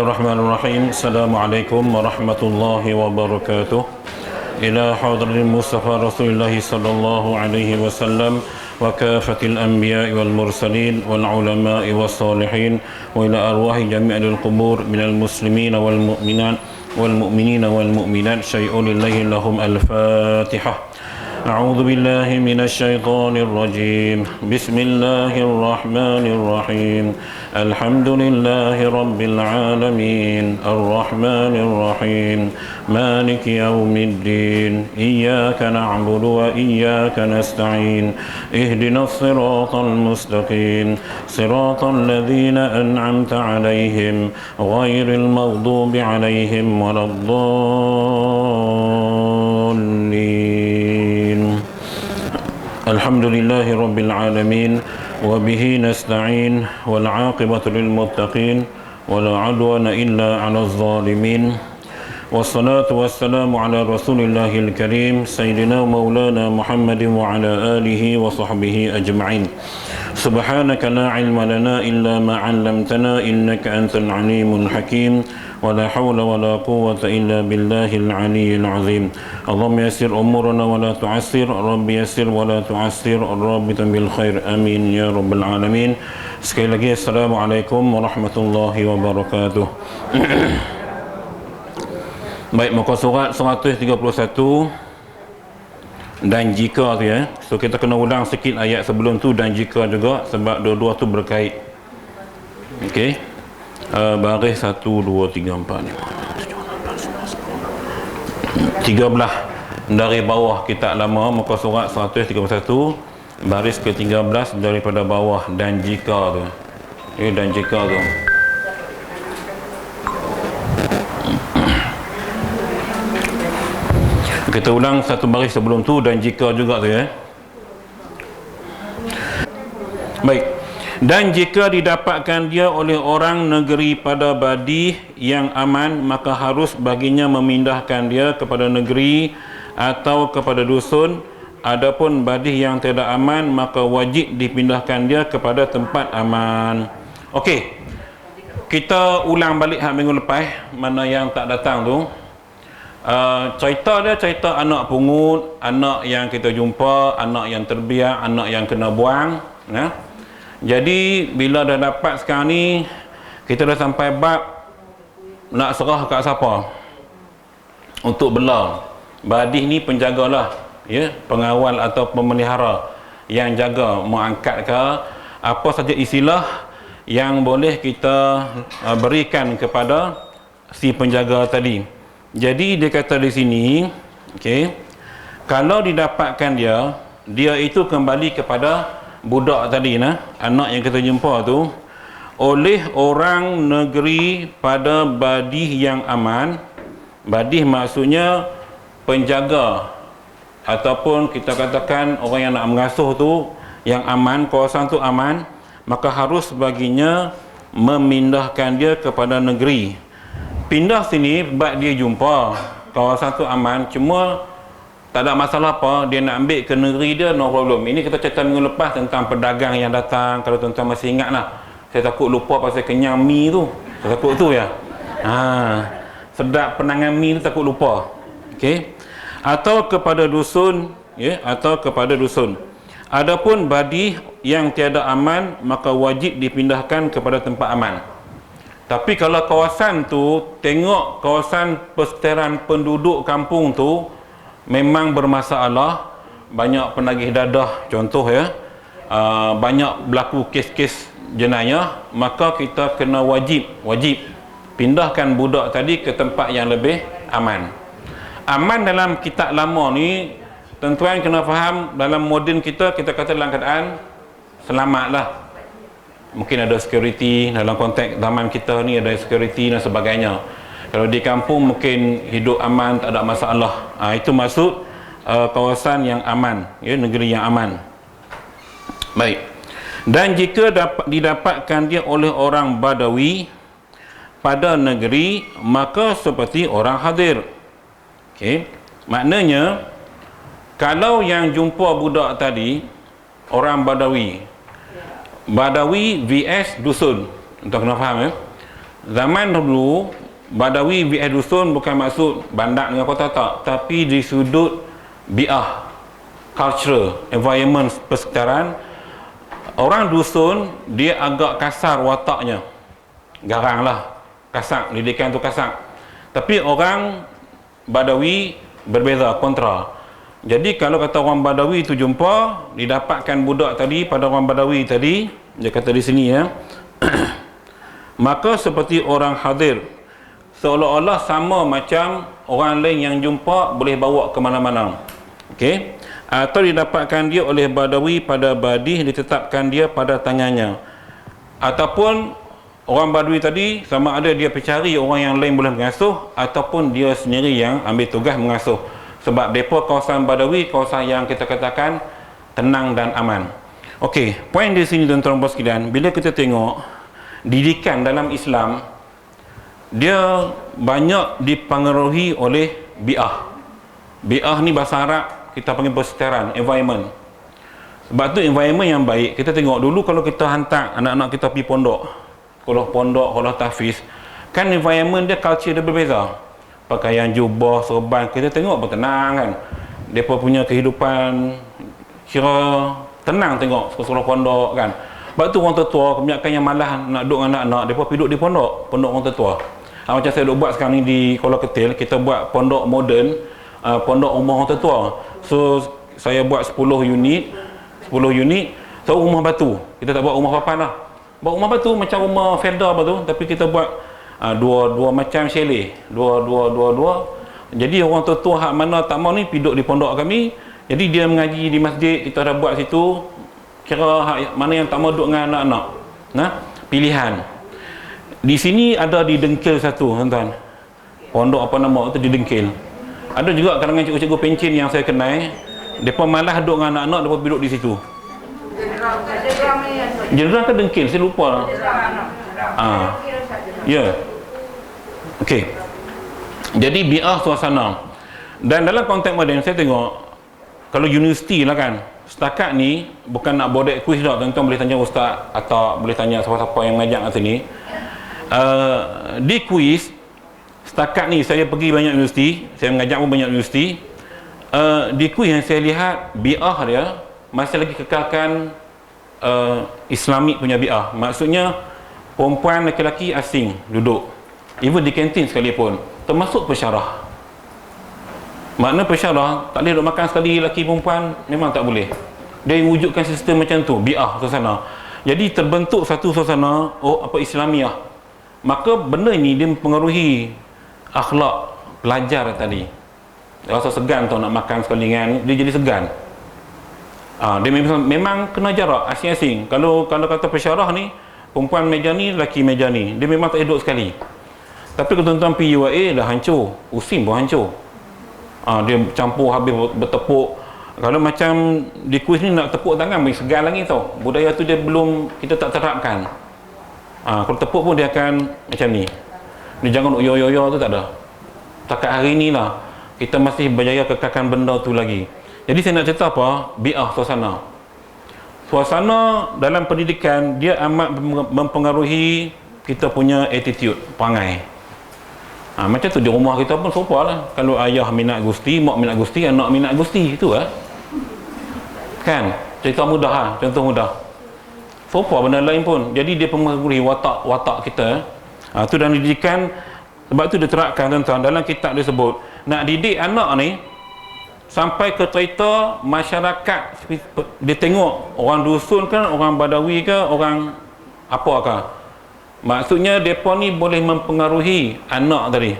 Bismillahirrahmanirrahim. Assalamualaikum warahmatullahi wabarakatuh. Ila hadratil Mustafa Rasulullah sallallahu alaihi wasallam wa kafatil anbiya'i wal mursalin wal ulama'i was salihin wa ila arwahi jami'il qubur minal muslimin wal mu'minat wal mu'minina wal mu'minat syai'un lillahi lahum al-Fatihah. أعوذ بالله من الشيطان الرجيم بسم الله الرحمن الرحيم الحمد لله رب العالمين الرحمن الرحيم مالك يوم الدين إياك نعبد وإياك نستعين اهدنا الصراط المستقيم صراط الذين أنعمت عليهم غير المغضوب عليهم ولا الضالين. Alhamdulillahi Rabbil Alamin wa bihi nasta'in wal 'aqibatu lil muttaqin wa la 'udwana illa 'alal zalimin. Wassalatu wassalamu ala Rasulillahil Karim Sayyidina Maulana Muhammadin wa ala alihi wa sahbihi ajma'in. Subhanaka la 'ilma lana illa ma 'allamtana innaka antal 'alimul hakim. ولا حول ولا قوة إلا بالله العلي العظيم. اللهم يسر أمورنا ولا تعسر رب يسر ولا تعسر رابطا بالخير آمين يا رب العالمين. Sekali lagi Assalamualaikum warahmatullahi wabarakatuh. Baik, muka surat 131 dan jika tu ya. So kita kena ulang sikit ayat sebelum tu dan jika juga sebab dua-dua tu berkait. Okey. Baris 1, 2, 3, 4, 5, 6, 7, 8, 9, 10 13 dari bawah kitab lama muka surat 131 baris ke-13 daripada bawah dan jika tu dan jika tu kita ulang satu baris sebelum tu dan jika juga tu ya. Baik. Dan jika didapatkan dia oleh orang negeri pada badih yang aman, maka harus baginya memindahkan dia kepada negeri atau kepada dusun. Adapun badih yang tidak aman, maka wajib dipindahkan dia kepada tempat aman. Okey, kita ulang balik minggu lepas, mana yang tak datang tu. Cerita dia cerita anak pungut, anak yang kita jumpa, anak yang terbiak, anak yang kena buang ya. Jadi bila dah dapat sekarang ni, kita dah sampai bab nak serah kat siapa untuk bela. Badih ni penjagalah ya, pengawal atau pemelihara yang jaga, mengangkat ke apa saja istilah yang boleh kita berikan kepada si penjaga tadi. Jadi dia kata di sini, okey, kalau didapatkan dia itu kembali kepada budak tadi anak yang kita jumpa tu oleh orang negeri pada badih yang aman. Badih maksudnya penjaga ataupun kita katakan orang yang nak mengasuh tu yang aman, kawasan tu aman, maka harus baginya memindahkan dia kepada negeri. Pindah sini sebab dia jumpa kawasan tu aman, cuma tak ada masalah apa, dia nak ambil ke negeri dia, no problem. Ini kita cerita minggu lepas tentang pedagang yang datang. Kalau tuan-tuan masih ingat lah, saya takut lupa pasal kenyang mi tu, saya takut tu ya. Sedap penangan mi tu takut lupa. Okey. Atau kepada dusun ya, atau kepada dusun. Adapun badih yang tiada aman, maka wajib dipindahkan kepada tempat aman. Tapi kalau kawasan tu, tengok kawasan perseteran penduduk kampung tu memang bermasalah, banyak penagih dadah contoh ya, banyak berlaku kes-kes jenayah, maka kita kena wajib pindahkan budak tadi ke tempat yang lebih aman. Aman dalam kitab lama ni tuan-tuan kena faham, dalam moden kita kata dalam keadaan selamat lah. Mungkin ada security, dalam konteks zaman kita ni ada security dan sebagainya. Kalau di kampung mungkin hidup aman, tak ada masalah. Itu maksud kawasan yang aman, ya, negeri yang aman. Baik. Dan jika didapatkan dia oleh orang Badawi pada negeri, maka seperti orang hadir. Okey. Maknanya kalau yang jumpa budak tadi orang Badawi, Badawi vs dusun, untuk kena faham ya. Zaman dulu Badawi bi'ah dusun bukan maksud bandar dengan kota, tak, tapi di sudut bi'ah, culture, environment, persekitaran. Orang dusun dia agak kasar wataknya, garang lah, kasar, didikan tu kasar. Tapi orang Badawi berbeza, kontra. Jadi kalau kata orang Badawi itu jumpa, didapatkan budak tadi pada orang Badawi tadi, dia kata di sini ya, maka seperti orang hadir, seolah-olah sama macam orang lain yang jumpa, boleh bawa ke mana-mana. Okey, atau didapatkan dia oleh Badawi pada badih, ditetapkan dia pada tangannya. Ataupun orang Badawi tadi sama ada dia pencari orang yang lain boleh mengasuh, ataupun dia sendiri yang ambil tugas mengasuh. Sebab depa kawasan Badawi, kawasan yang kita katakan tenang dan aman. Okey, poin di sini tuan-tuan dan puan sekalian, bila kita tengok didikan dalam Islam, dia banyak dipengaruhi oleh bi'ah. Bi'ah ni bahasa Arab kita panggil persekitaran, environment. Sebab tu environment yang baik, kita tengok dulu kalau kita hantar anak-anak kita pergi pondok, kalau tahfiz, kan environment dia, culture dia berbeza. Pakaian jubah, serban, kita tengok bertenang kan. Mereka punya kehidupan kira tenang tengok sekolah pondok kan. Sebab tu orang tua kebanyakan yang malas nak duduk dengan anak-anak, mereka pergi duduk di pondok orang tua. Macam saya duk buat sekarang ni di Kuala Ketil, kita buat pondok moden, pondok rumah orang tua. So saya buat 10 unit, so rumah batu. Kita tak buat rumah papan lah. Buat rumah batu macam rumah Felda apa tu, tapi kita buat dua macam chalet, dua. Jadi orang tua hak mana tak mau ni pergi duduk di pondok kami. Jadi dia mengaji di masjid, kita dah buat situ. Kira hak mana yang tak mau duduk dengan anak-anak. Nah, pilihan. Di sini ada di Dengkil satu, tuan-tuan. Pondok apa nama tu di Dengkil. Ada juga kalangan cikgu-cikgu pencin yang saya kenal, depa malas duduk dengan anak-anak, depa duduk di situ. Jenderang ke Dengkil, saya lupa. Ya. Okey. Jadi bi'ah suasana. Dan dalam konteks moden saya tengok, kalau universiti lah kan, setakat ni bukan nak bodek kuis dah, tuan-tuan boleh tanya ustaz atau boleh tanya siapa-siapa yang mengajar kat sini. Di kuis setakat ni saya pergi banyak universiti, saya mengajar pun banyak universiti. Di kuis yang saya lihat, bi'ah dia masih lagi kekalkan Islamik punya bi'ah. Maksudnya perempuan lelaki asing duduk, even di kantin sekalipun, termasuk pesyarah. Makna pesyarah tak boleh duduk makan sekali, lelaki perempuan memang tak boleh. Dia wujudkan sistem macam tu, bi'ah suasana. Jadi terbentuk satu suasana Islamiah. Maka benda ini dia mempengaruhi akhlak pelajar tadi. Dia rasa segan tau nak makan sekali dengan dia, jadi segan. Dia memang kena jarak asing-asing. Kalau kata pesyarah ni, perempuan meja ni, lelaki meja ni, dia memang tak duduk sekali. Tapi kalau tuan-tuan pergi UAE dah hancur, USIM pun hancur. Dia campur habis bertepuk. Kalau macam di kuis ni nak tepuk tangan bagi segan lagi tau. Budaya tu dia belum, kita tak terapkan. Kalau tepuk pun dia akan macam ni. Dia jangan yo tu tak ada. Takat hari ni lah kita masih berjaya kekalkan benda tu lagi. Jadi saya nak cerita apa? Bi'ah suasana. Suasana dalam pendidikan dia amat mempengaruhi kita punya attitude, perangai. Macam tu di rumah kita pun serupa lah. Kalau ayah minat Gusti, mak minat Gusti, anak minat Gusti, itu lah. Kan? Cerita mudah lah, contoh mudah. Serupa benda lain pun. Jadi dia mempengaruhi watak kita. Tu dalam didikan, sebab tu dia terapkan tuan-tuan. Dalam kitab dia sebut, nak didik anak ni, sampai ke cerita masyarakat, dia tengok orang dusun kan, orang Badawi ke, orang apakah. Maksudnya mereka ni boleh mempengaruhi anak tadi.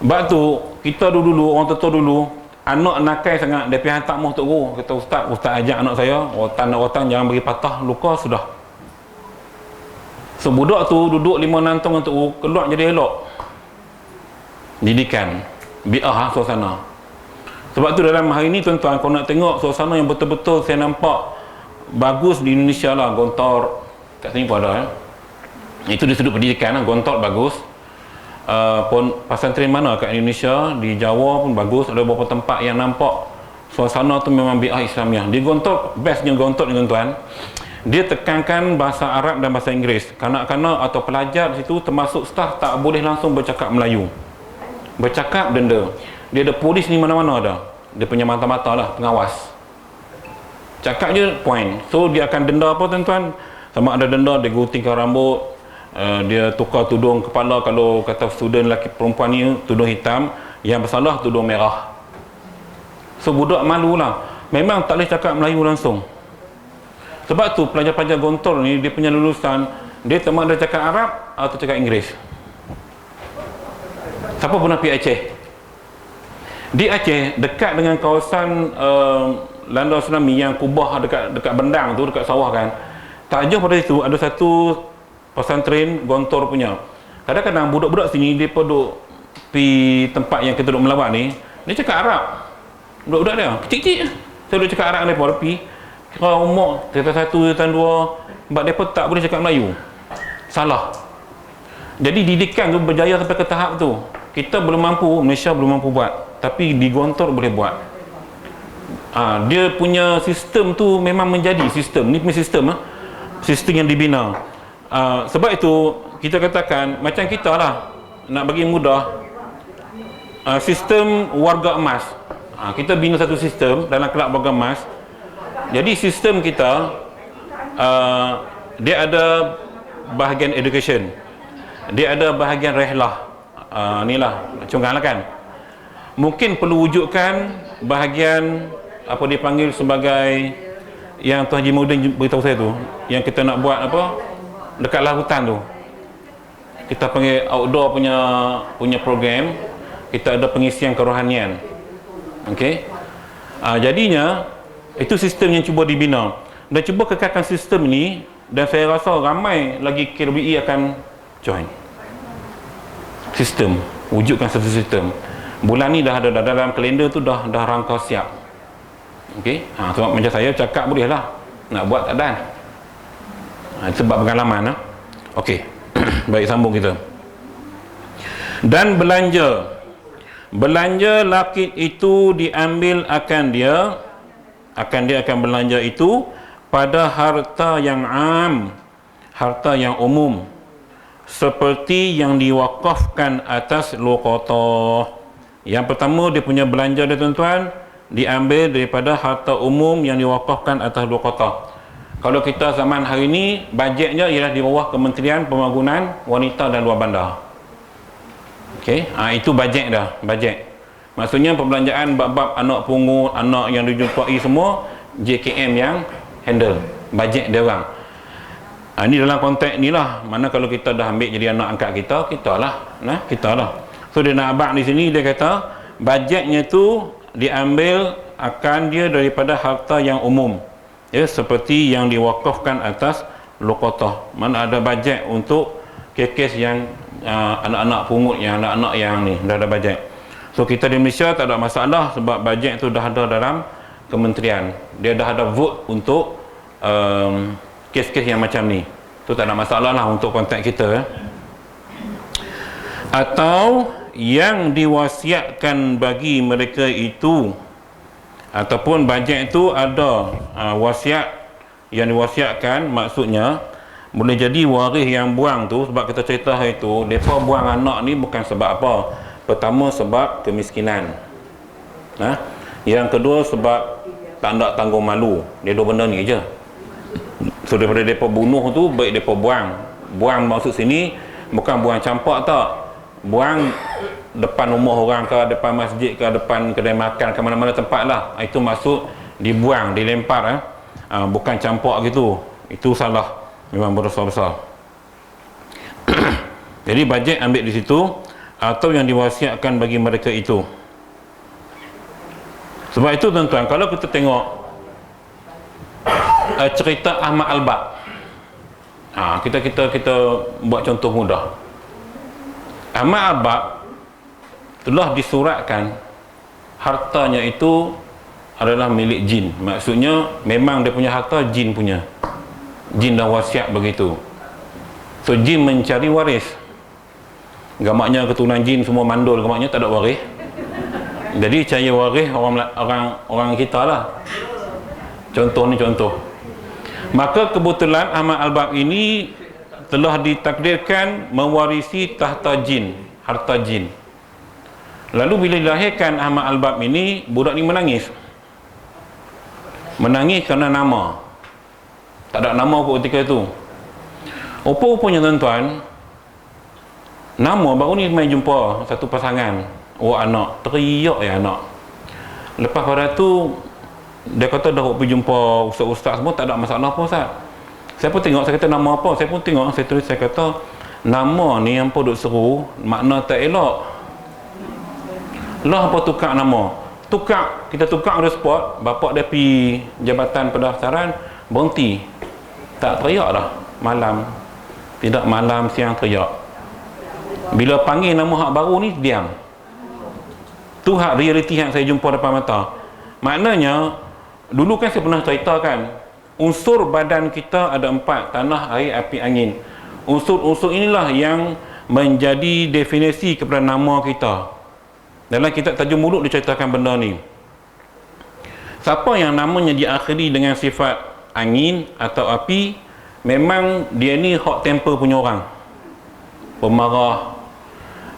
Sebab tu kita dulu orang tua dulu, anak nakal sangat, dia pergi hantar muh tok guru, kata ustaz ajak anak saya rotan jangan bagi patah luka sudah. So budak tu duduk 5-6 tahun untuk guru, keluar jadi elok. Didikan bi'ah suasana. Sebab tu dalam hari ni tuan-tuan, kalau nak tengok suasana yang betul-betul saya nampak bagus di Indonesia lah, Gontor kat sini pun ada itu di sudut pendidikan lah, Gontor bagus. Pesantren mana kat Indonesia, di Jawa pun bagus. Ada beberapa tempat yang nampak suasana tu memang bi'ah Islamiah. Di Gontor, bestnya Gontor ni tuan-tuan, dia tekankan bahasa Arab dan bahasa Inggeris. Kanak-kanak atau pelajar di situ termasuk staf tak boleh langsung bercakap Melayu. Bercakap denda. Dia ada polis ni mana-mana dah. Dia punya mata-mata lah, pengawas. Cakap je point. So dia akan denda apa tuan-tuan? Sama ada denda dia guntingkan rambut, dia tukar tudung kepala. Kalau kata student lelaki perempuan ni tudung hitam, yang bersalah tudung merah. So budak malu lah. Memang tak boleh cakap Melayu langsung. Sebab tu pelajar-pelajar Gontor ni, dia punya lulusan, dia sama ada cakap Arab atau cakap Inggeris. Siapa pernah pergi Aceh? Di Aceh, dekat dengan kawasan landau tsunami yang kubah dekat Bendang tu, dekat sawah kan, tak jauh pada itu ada satu pesantren Gontor punya. Kadang-kadang budak-budak sini dia duduk di tempat yang kita duduk melawat ni, dia cakap Arab. Budak-budak dia kecil-kecil je. Saya duduk cakap Arab dengan mereka, tapi kira umur cerita 1, cerita 2, sebab mereka tak boleh cakap Melayu. Salah. Jadi didikan tu berjaya sampai ke tahap tu. Kita belum mampu, Malaysia belum mampu buat, tapi di Gontor boleh buat. Dia punya sistem tu memang menjadi sistem. Ni punya sistem, sistem yang dibina. Sebab itu kita katakan macam kita lah, nak bagi mudah, sistem warga emas. Kita bina satu sistem dalam kelab warga emas. Jadi sistem kita dia ada bahagian education, dia ada bahagian rehlah. Inilah conggang lah kan. Mungkin perlu wujudkan bahagian apa dipanggil sebagai yang Tuan Haji Maudin beritahu saya tu, yang kita nak buat apa dekat lautan tu, kita panggil outdoor punya program. Kita ada pengisian kerohanian. Okey. Jadinya itu sistem yang cuba dibina dan cuba kekalkan sistem ni, dan saya rasa ramai lagi KLBE akan join. Sistem, wujudkan satu sistem. Bulan ni dah ada dalam kalender tu, dah rangka siap. Okey. Sebab macam saya cakap boleh lah, nak buat tak dan. Sebab pengalaman. Okey. Baik, sambung kita. Dan belanja lakit itu diambil akan dia akan belanja itu pada harta yang am, harta yang umum, seperti yang diwakafkan atas luqatah. Yang pertama, dia punya belanja dia tuan-tuan diambil daripada harta umum yang diwakafkan atas luqatah. Kalau kita zaman hari ini, bajetnya ialah di bawah Kementerian Pembangunan Wanita dan Luar Bandar. Okey, itu bajet dah, bajet. Maksudnya perbelanjaan bab-bab anak pungut, anak yang dijumpai semua, JKM yang handle, bajet dia orang. Ini dalam konteks ni lah. Mana kalau kita dah ambil jadi anak angkat kita lah. So dia nak abang di sini, dia kata bajetnya tu diambil akan dia daripada harta yang umum, ya, seperti yang diwakafkan atas luqatah. Mana ada bajet untuk kes yang anak-anak pungut, yang anak-anak yang ni dah ada bajet. So kita di Malaysia tak ada masalah sebab bajet tu dah ada dalam kementerian. Dia dah ada vote untuk kes-kes yang macam ni. Tu tak ada masalah lah untuk konteks kita. Atau yang diwasiatkan bagi mereka itu, ataupun bajet itu ada wasiat yang diwasiatkan, maksudnya boleh jadi waris yang buang tu, sebab kita cerita hari tu, mereka buang anak ni bukan sebab apa. Pertama, sebab kemiskinan. Yang kedua, sebab tak nak tanggung malu. Dia dua benda ni je. So daripada mereka bunuh tu, baik mereka buang. Buang maksud sini bukan buang campak tak. Buang depan rumah orang ke, depan masjid ke, depan kedai makan ke, mana-mana tempat lah. Itu maksud dibuang, dilempar. Bukan campak gitu. Itu salah. Memang berdosa besar. Jadi bajet ambil di situ, atau yang diwasiatkan bagi mereka itu. Sebab itu tuan-tuan, kalau kita tengok cerita Ahmad Al-Baq, kita buat contoh mudah. Ahmad Al-Baq telah disuratkan hartanya itu adalah milik jin. Maksudnya memang dia punya harta jin punya. Jin dah wasiat begitu. So jin mencari waris. Gamaknya keturunan jin semua mandul, gamaknya tak ada waris. Jadi cari waris orang kita lah. Contoh ni contoh. Maka kebetulan Ahmad Al-Bab ini telah ditakdirkan mewarisi tahta jin, harta jin. Lalu bila dilahirkan Ahmad Al-Bab ini, budak ni menangis. Menangis kerana nama. Tak ada nama pun ketika itu. Rupa-rupanya tuan-tuan, nama baru ni main jumpa satu pasangan. Oh anak, teriak ya anak. Lepas pada tu dia kata dah pergi jumpa ustaz-ustaz semua, tak ada masalah apa ustaz. Saya pun tengok, saya kata nama apa? Saya pun tengok, saya tulis, saya kata nama ni yang pun duk seru, makna tak elok. Lah apa tukar nama? Tukar, kita tukar on the spot. Bapak dia pergi jabatan pendaftaran, berhenti. Tak teriak dah malam. Tidak malam, siang teriak. Bila panggil nama hak baru ni, diam. Tu hak realiti yang saya jumpa depan mata. Maknanya dulu kan saya pernah ceritakan, unsur badan kita ada 4, tanah, air, api, angin. Unsur-unsur inilah yang menjadi definisi kepada nama kita. Dalam kitab Tajuk Muluk diceritakan benda ni. Siapa yang namanya diakhiri dengan sifat angin atau api, memang dia ni hot temper punya orang, pemarah.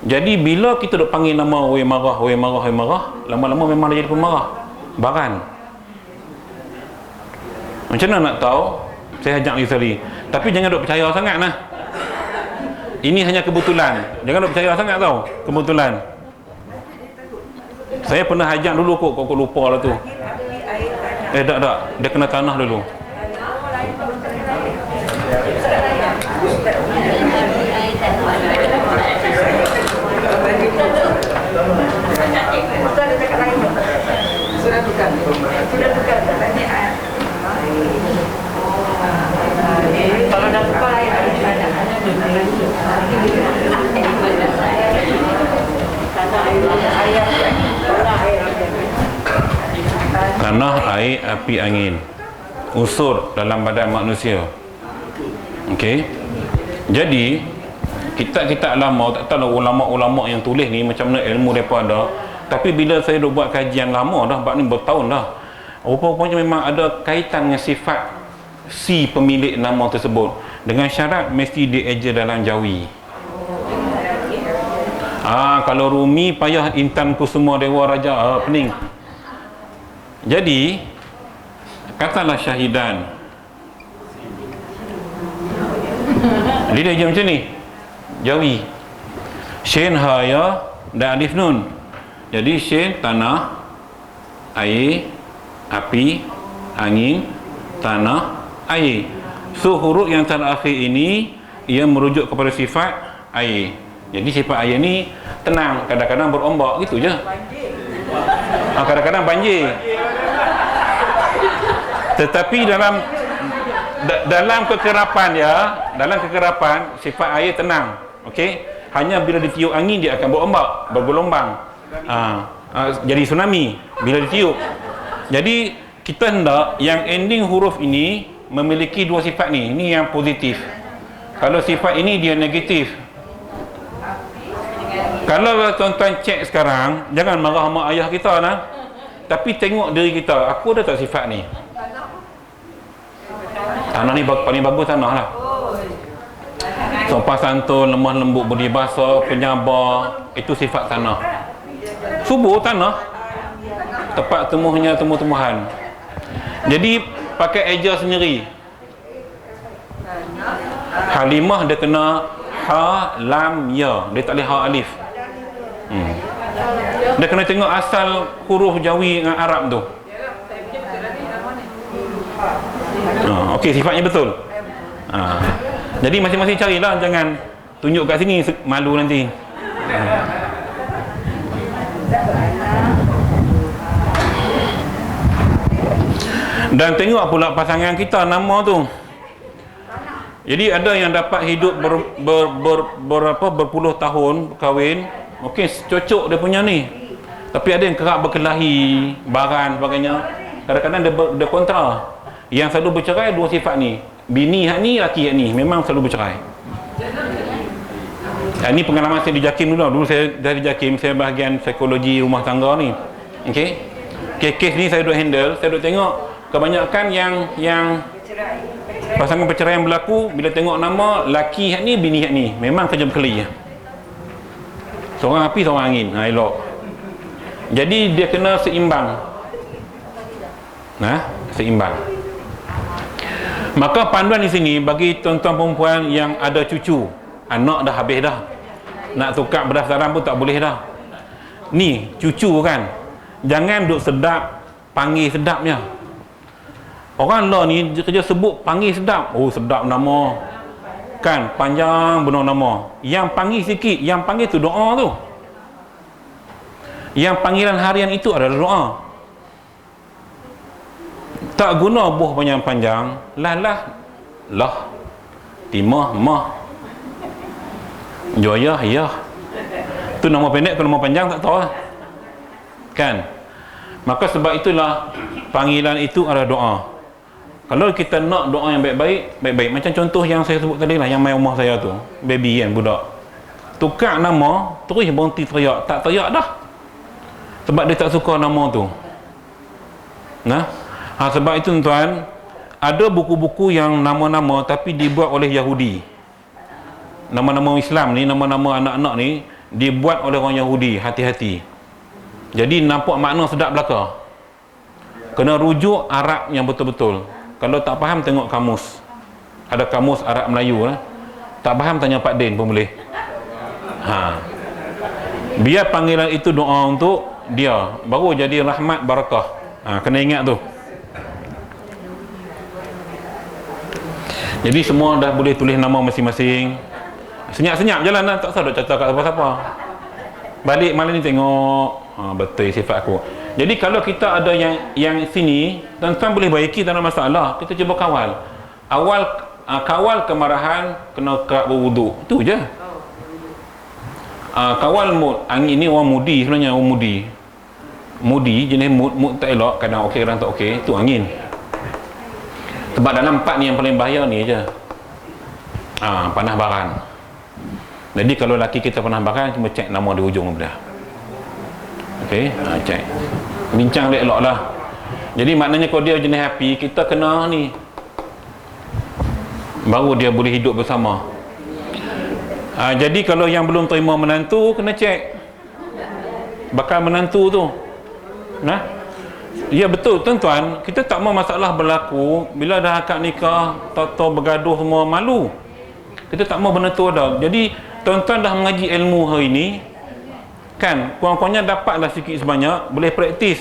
Jadi bila kita duk panggil nama weh marah, weh marah, weh marah, lama-lama memang dia jadi pemarah, baran. Macam mana nak tahu? Saya ajak lagi sekali. Tapi jangan duk percaya sangat lah. Ini hanya kebetulan. Jangan duk percaya sangat tau, kebetulan. Saya pernah ajak dulu kok lupa lah tu. Tak. Dia kena tanah dulu. Sudah tukar kalau dah tukar lain tanah, air, api, angin. Unsur dalam badan manusia. Okey. Jadi kitab-kitab lama, tak tahu ulama-ulama yang tulis ni macam mana ilmu mereka ada. Tapi bila saya duk buat kajian lama dah, bab ni bertahun dah, rupa-rupanya memang ada kaitan dengan sifat si pemilik nama tersebut, dengan syarat mesti dieja dalam jawi. Kalau Rumi payah Intan Kusuma Dewa Raja, pening. Jadi katalah Syahidan, dia je macam ni, jawi. Shin haya dan alif nun. Jadi shin tanah, air, api, angin, tanah, air. So huruf yang terakhir ini ia merujuk kepada sifat air. Jadi sifat air ni tenang, kadang-kadang berombak, gitu je. Kadang-kadang banjir. Tetapi dalam kekerapan dia, dalam kekerapan sifat air tenang. Okey? Hanya bila ditiup angin dia akan berombak, bergelombang. Jadi tsunami bila ditiup. Jadi kita hendak yang ending huruf ini memiliki dua sifat ni. Ini yang positif. Kalau sifat ini dia negatif. Kalau tuan-tuan cek sekarang, jangan marah sama ayah kita lah. Tapi tengok diri kita, aku ada tak sifat ni? Tanah ni paling bagus tanah lah. Sopan santun, lemah lembut, budi bahasa, penyabar, itu sifat tanah. Subur tanah, tempat temuhnya tumbuh-tumbuhan. Jadi pakai eja sendiri. Halimah dia kena ha, lam, ya. Dia tak boleh ha, alif. Dia kena tengok asal huruf Jawi dengan Arab tu. Okey, sifatnya betul. Jadi masing-masing carilah, jangan tunjuk kat sini, malu nanti. Dan tengok pula pasangan kita nama tu. Jadi ada yang dapat hidup berpuluh tahun berkahwin, okey, cocok dia punya ni. Tapi ada yang kerap berkelahi, baran sebagainya. Kadang-kadang dia kontra. Yang selalu bercerai dua sifat ni. Bini hak ni, laki hak ni, memang selalu bercerai. Ini pengalaman saya di JAKIM dulu. Dulu saya dari JAKIM, saya bahagian psikologi rumah tangga ni. Okey. Kes ni saya duk handle, saya duk tengok kebanyakan yang Pasangan perceraian berlaku bila tengok nama laki hak ni, bini hak ni, memang kerja berkeli je. Seorang api, seorang angin. Elok. Jadi dia kena seimbang. Seimbang. Maka panduan di sini bagi tuan-tuan perempuan yang ada cucu, anak dah habis dah. Nak tukar berdasarkan pun tak boleh dah. Ni cucu kan. Jangan duk sedap panggil sedapnya. Orang lah ni kerja sebut panggil sedap. Oh sedap nama. Kan panjang benar nama. Yang panggil sikit, yang panggil tu doa tu. Yang panggilan harian itu adalah doa. Tak guna buah panjang-panjang. Lah. Timah, mah. Joyah, ya. Tu nama pendek, tu nama panjang tak tahu lah. Kan? Maka sebab itulah panggilan itu adalah doa. Kalau kita nak doa yang baik-baik, baik-baik. Macam contoh yang saya sebut tadi lah, yang main rumah saya tu, baby kan, budak. Tukar nama, terus berhenti teriak. Tak teriak dah. Sebab dia tak suka nama tu. Sebab itu tuan, ada buku-buku yang nama-nama tapi dibuat oleh Yahudi. Nama-nama Islam ni, nama-nama anak-anak ni dibuat oleh orang Yahudi. Hati-hati. Jadi nampak makna sedap belaka. Kena rujuk Arab yang betul-betul. Kalau tak faham tengok kamus. Ada kamus Arab Melayu lah. Tak faham tanya Pak Din pun boleh. Biar panggilan itu doa untuk dia, baru jadi rahmat barakah. Kena ingat tu. Jadi semua dah boleh tulis nama masing-masing. Senyap-senyap je lah, tak usah duk cakap kat siapa-siapa. Balik malam ni tengok, betul sifat aku. Jadi kalau kita ada yang sini, tuan-tuan boleh baiki, tak ada masalah. Kita cuba kawal. Kawal kemarahan, kena kerap berwuduk. Itu je. Kawal mood. Angin ni orang mudi sebenarnya, orang mudi. Mudi, jenis mood tak elok. Kadang okey, kadang tak okey. Itu angin. Sebab dalam 4 ni yang paling bahaya ni je. Panah baran. Jadi kalau laki kita panah baran, cuma cek nama di hujung belah. Okey, cek. Bincang elok lah. Jadi maknanya kalau dia jenis happy, kita kena ni. Baru dia boleh hidup bersama. Jadi kalau yang belum terima menantu, kena cek. Bakal menantu tu. Ya betul tuan-tuan, kita tak mau masalah berlaku bila dah akad nikah, tahu bergaduh semua, malu. Kita tak mau benda tu ada. Jadi tuan-tuan dah mengaji ilmu hari ni, kan, kurang-kurangnya dapatlah sikit sebanyak, boleh praktis.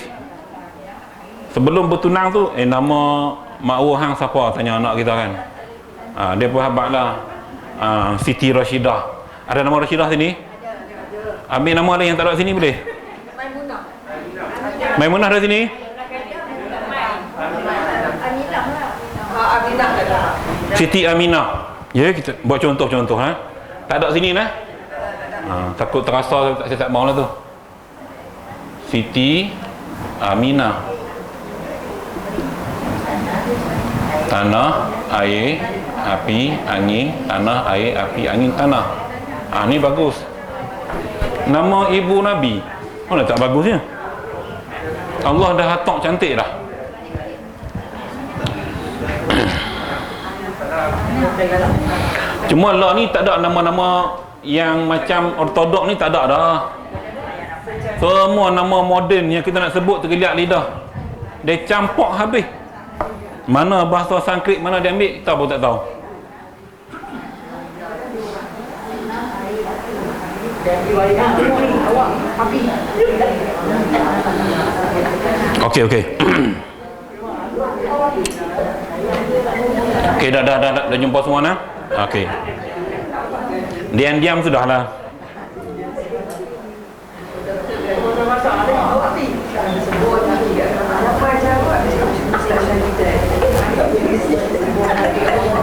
Sebelum bertunang tu, nama mak hang siapa, tanya anak kita kan. Dia berhabat lah, Siti Rashidah. Ada nama Rashidah sini? Ambil nama ada yang tak ada sini boleh? Maimunah ada sini? Siti Aminah. Ya, kita buat contoh-contoh. Tak ada sini nah. Takut terasa saya tak mau lah tu. Siti Aminah. Tanah, air, api, angin. Tanah, air, api, angin, tanah. Ni bagus. Nama ibu Nabi. Mana tak bagusnya? Allah dah hatok cantik dah. Cuma lah ni tak ada nama-nama yang macam ortodok ni, tak ada dah. Semua nama moden yang kita nak sebut tergeliat lidah. Dia campur habis. Mana bahasa Sanskrit, mana dia ambil, kita pun tak tahu. Okey. Okey, dah jumpa semua nah. Okey. Diam-diam sudahlah.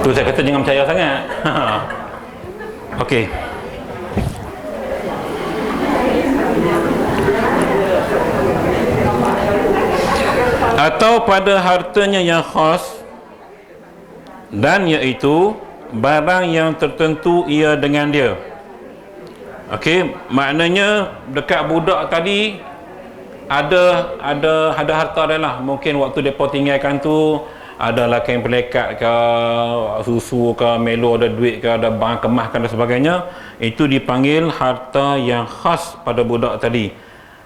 Tu saya kata jangan percaya sangat. Okey. Atau pada hartanya yang khas, dan iaitu barang yang tertentu ia dengan dia. Okey, maknanya dekat budak tadi ada harta dia lah. Mungkin waktu depa tinggalkan tu ada lelaki yang pelekat ke, susu ke, melo, ada duit ke, ada barang kemas dan sebagainya, itu dipanggil harta yang khas pada budak tadi,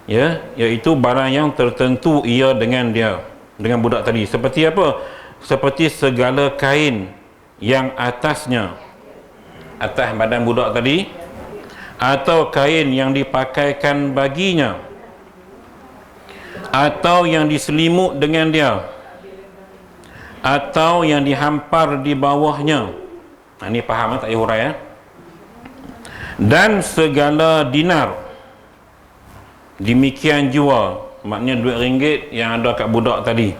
ya, iaitu barang yang tertentu ia dengan dia, dengan budak tadi. Seperti apa? Seperti segala kain yang atasnya, atas badan budak tadi, atau kain yang dipakaikan baginya, atau yang diselimut dengan dia, atau yang dihampar di bawahnya. Ini faham tak payah hurai ya? Dan segala dinar, demikian jua, maknanya duit ringgit yang ada kat budak tadi,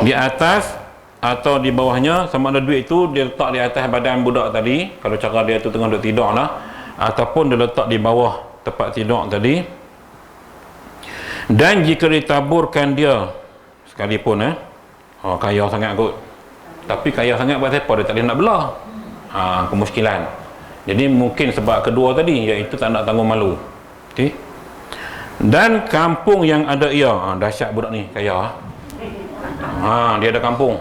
di atas atau di bawahnya, sama ada duit itu dia letak di atas badan budak tadi, kalau cara dia tu tengah duduk tidur lah, ataupun dia letak di bawah tempat tidur tadi. Dan jika ditaburkan dia sekalipun kaya sangat kot, tapi kaya sangat buat apa? Dia tak boleh nak belah, kemuskilan. Jadi mungkin sebab kedua tadi, iaitu tak nak tanggung malu. Okay? Dan kampung yang ada ia, dahsyat budak ni, kaya. Dia ada kampung.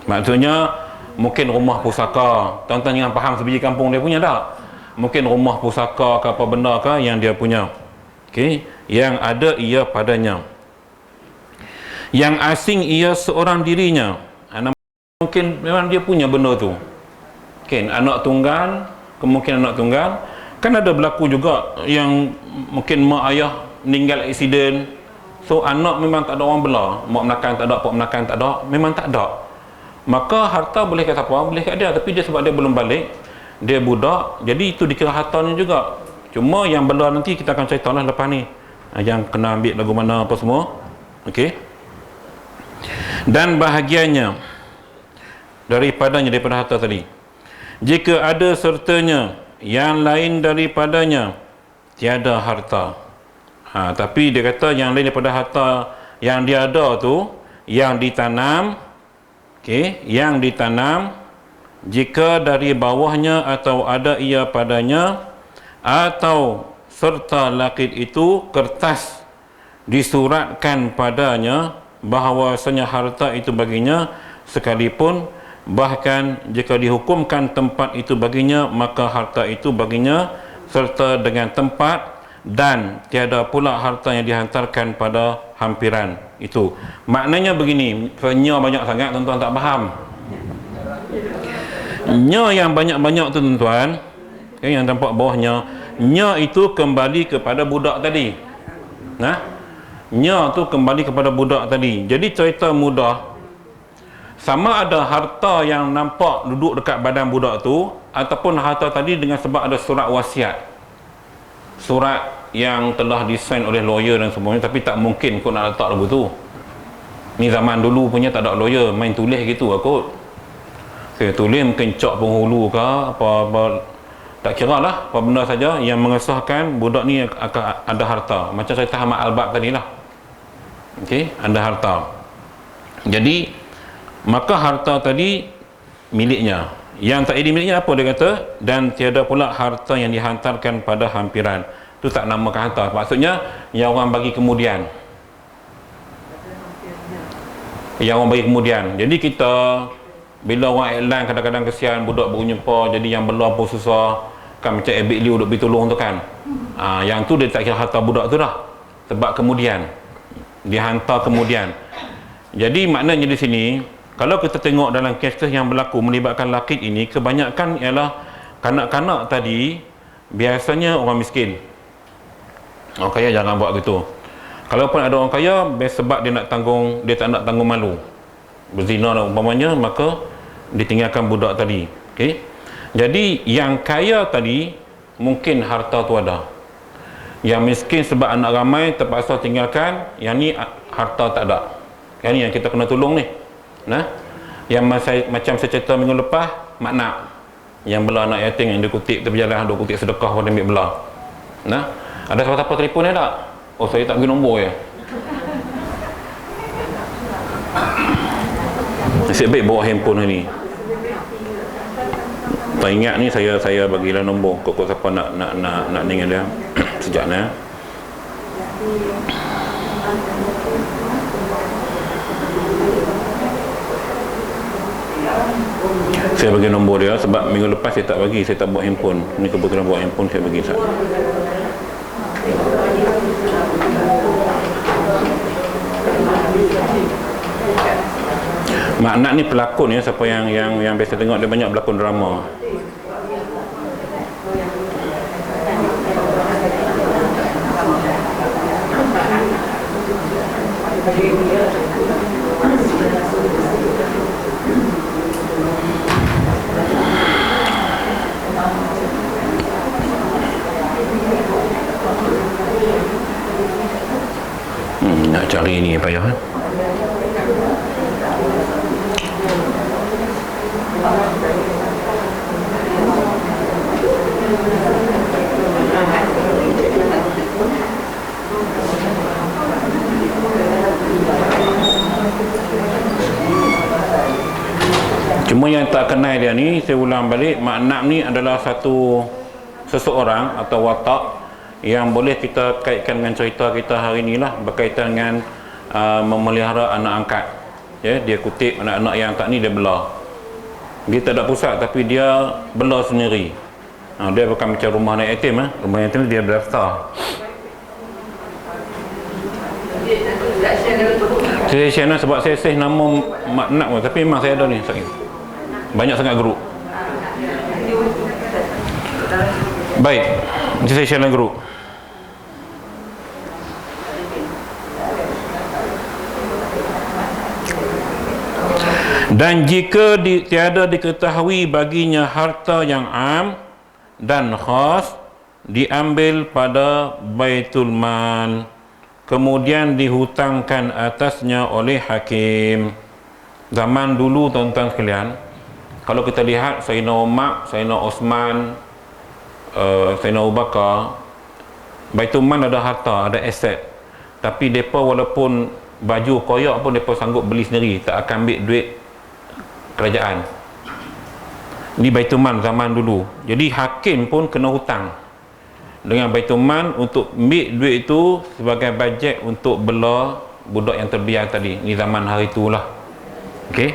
Maksudnya mungkin rumah pusaka. Tuan-tuan jangan faham sebiji kampung dia punya tak? Mungkin rumah pusaka ke apa benda ke yang dia punya. Okay? Yang ada ia padanya. Yang asing ia seorang dirinya. Mungkin memang dia punya benda tu. Okay, anak tunggal, kemungkinan anak tunggal. Kan ada berlaku juga yang mungkin mak ayah meninggal aksiden. So anak memang tak ada orang bela. Mak menakan tak ada, pak menakan tak ada, memang tak ada. Maka harta boleh kat siapa? Boleh kat dia, tapi dia sebab dia belum balik, dia budak, jadi itu dikira hartanya juga. Cuma yang bela nanti kita akan cerita lah lepas ni, yang kena ambil lagu mana apa semua. Okey. Dan bahagiannya daripadanya, daripada harta tadi, jika ada sertanya yang lain daripadanya, tiada harta. Tapi dia kata yang lain daripada harta yang dia ada tu, yang ditanam, okey, yang ditanam, jika dari bawahnya atau ada ia padanya, atau serta lakit itu kertas disuratkan padanya bahawasanya harta itu baginya, sekalipun bahkan jika dihukumkan tempat itu baginya, maka harta itu baginya serta dengan tempat, dan tiada pula harta yang dihantarkan pada hampiran itu. Maknanya begini, nya banyak sangat tuan-tuan tak faham. Nya yang banyak-banyak tu tuan-tuan, yang tampak bawahnya, nya itu kembali kepada budak tadi. Nya tu kembali kepada budak tadi. Jadi cerita mudah, sama ada harta yang nampak duduk dekat badan budak tu, ataupun harta tadi dengan sebab ada surat wasiat, surat yang telah disign oleh lawyer dan semuanya, tapi tak mungkin kau nak letak lagu tu. Ni zaman dulu punya tak ada lawyer, main tulis gitu kot. Saya tulis mungkin cak penghulu ke apa, tak kira lah apa benda saja yang mengesahkan budak ni akan ada harta, macam cerita Ahmad Al-Bab tadi lah. Okey, ada harta. Jadi maka harta tadi miliknya. Yang tak ada miliknya apa dia kata? Dan tiada pula harta yang dihantarkan pada hampiran. Itu tak namakan harta. Maksudnya yang orang bagi kemudian. Yang orang bagi kemudian. Jadi kita bila orang iklan kadang-kadang kesian budak baru jumpa, jadi yang belum pun susah. Kan macam Abid Liu duk pergi tolong tu kan. Yang tu dia tak kira harta budak tu dah. Sebab kemudian. Dihantar kemudian. Jadi maknanya di sini, kalau kita tengok dalam kes yang berlaku melibatkan lakit ini, kebanyakan ialah kanak-kanak tadi biasanya orang miskin. Orang kaya jangan buat gitu. Kalaupun ada orang kaya, sebab dia nak tanggung, dia tak nak tanggung malu, berzina dan umpamanya, maka ditinggalkan budak tadi. Okey. Jadi yang kaya tadi mungkin harta tu ada. Yang miskin sebab anak ramai terpaksa tinggalkan, yang ni harta tak ada. Yang ni yang kita kena tolong ni. Yang macam saya cerita minggu lepas, makna yang bela anak yatim yang dia kutip tepi jalan, dia kutip sedekah pun dia ambil bela. Ada siapa-siapa telefon dia tak? Oh, saya tak pergi nombor ya. Nasib baik bawa handphone ni. Tak ingat ni saya bagilah nombor kok siapa nak dengan dia. Sekejap ni. Saya bagi nombor dia sebab minggu lepas saya tak bagi, saya tak buat handphone. Ni kebetulan buat handphone, saya bagi Ustaz. Mak Nak ni pelakon ya, siapa yang biasa tengok, dia banyak berlakon drama. Nak cari ni payah kan? Cuma yang tak kenal dia ni, saya ulang balik, Mak Nak ni adalah seseorang atau watak yang boleh kita kaitkan dengan cerita kita hari ni lah, berkaitan dengan memelihara anak angkat. Ya, dia kutip anak-anak yang tak ni, dia belah. Dia tak ada pusat tapi dia belah sendiri. Dia bukan macam rumah anak yatim. Rumah yatim dia berdaftar. Saya share ni sebab saya save nama Mak Nak pun, tapi memang saya ada ni banyak sangat group. Baik, nanti saya share dalam group. Dan jika tiada diketahui baginya harta yang am dan khas, diambil pada Baitul Mal, kemudian dihutangkan atasnya oleh hakim. Zaman dulu tuan-tuan sekalian, kalau kita lihat Sayyidina Umar, Sayyidina Osman, Sayyidina Abu Bakar, Baitul Mal ada harta, ada aset, tapi mereka walaupun baju koyak pun mereka sanggup beli sendiri, tak akan ambil duit kerajaan. Ni Baitul Mal zaman dulu. Jadi hakim pun kena hutang dengan Baitul Mal untuk ambil duit itu sebagai bajet untuk bela budak yang terbiar tadi. Ni zaman hari itulah. Okey.